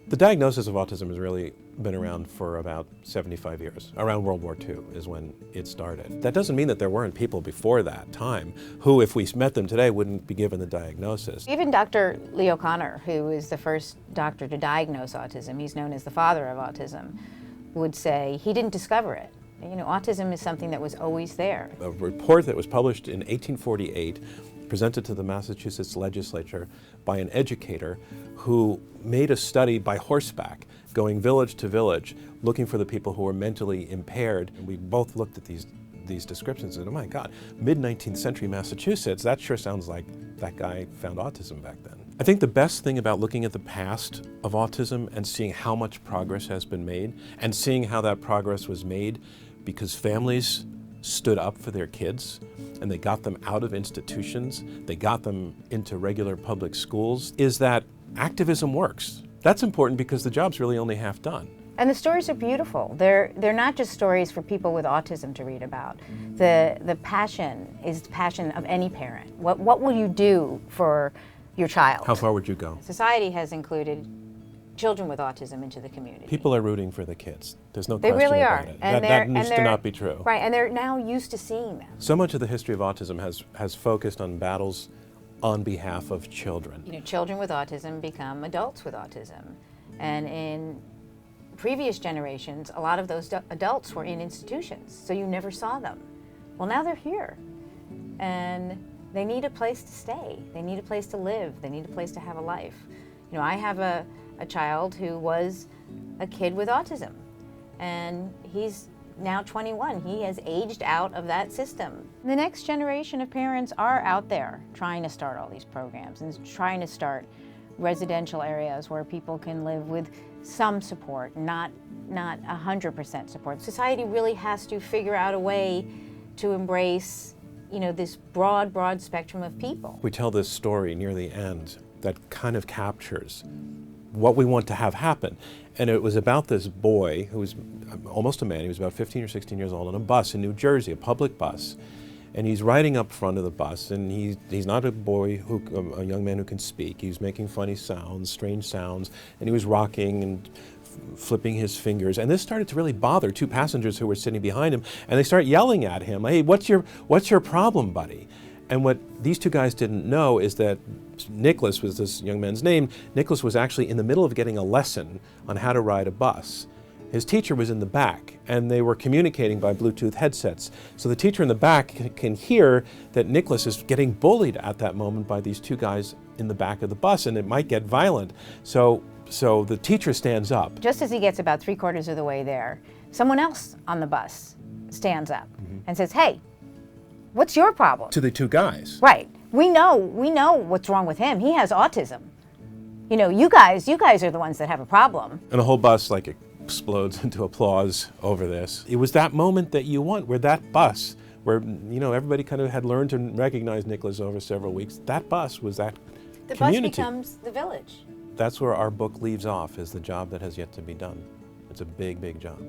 The diagnosis of autism has really been around for about 75 years. Around World War II is when it started. That doesn't mean that there weren't people before that time who, if we met them today, wouldn't be given the diagnosis. Even Dr. Lee O'Connor, who was the first doctor to diagnose autism, he's known as the father of autism, would say he didn't discover it. You know, autism is something that was always there. A report that was published in 1848, presented to the Massachusetts legislature by an educator who made a study by horseback, going village to village, looking for the people who were mentally impaired. And we both looked at these descriptions and said, oh my God, mid-19th century Massachusetts, that sure sounds like that guy found autism back then. I think the best thing about looking at the past of autism and seeing how much progress has been made, and seeing how that progress was made because families stood up for their kids and they got them out of institutions, they got them into regular public schools, is that activism works. That's important because the job's really only half done. And the stories are beautiful. They're not just stories for people with autism to read about. The passion is the passion of any parent. What will you do for your child? How far would you go? Society has included children with autism into the community. People are rooting for the kids. There's no They question really about are. it. And that needs to not be true. Right, and they're now used to seeing them. So much of the history of autism has focused on battles on behalf of children. You know, children with autism become adults with autism. And in previous generations, a lot of those adults were in institutions, so you never saw them. Well, now they're here. And they need a place to stay. They need a place to live. They need a place to have a life. You know, I have a child who was a kid with autism, and he's now 21. He has aged out of that system. The next generation of parents are out there trying to start all these programs and trying to start residential areas where people can live with some support, not 100% support. Society really has to figure out a way to embrace, you know, this broad spectrum of people. We tell this story near the end that kind of captures what we want to have happen. And it was about this boy who was almost a man. He was about 15 or 16 years old on a bus in New Jersey, a public bus. And he's riding up front of the bus, and he's not a boy, a young man who can speak. He was making funny sounds, strange sounds, and he was rocking and flipping his fingers. And this started to really bother two passengers who were sitting behind him, and they start yelling at him, hey, what's your problem, buddy? And what these two guys didn't know is that Nicholas was this young man's name. Nicholas was actually in the middle of getting a lesson on how to ride a bus. His teacher was in the back, and they were communicating by Bluetooth headsets. So the teacher in the back can hear that Nicholas is getting bullied at that moment by these two guys in the back of the bus, and it might get violent. So the teacher stands up. Just as he gets about 3/4 of the way there, someone else on the bus stands up and says, hey, what's your problem? To the two guys. Right. We know what's wrong with him. He has autism. You know, you guys are the ones that have a problem. And the whole bus explodes into applause over this. It was that moment that you want, where that bus, where, you know, everybody kind of had learned to recognize Nicholas over several weeks. That bus was that community. The bus becomes the village. That's where our book leaves off, is the job that has yet to be done. It's a big, big job.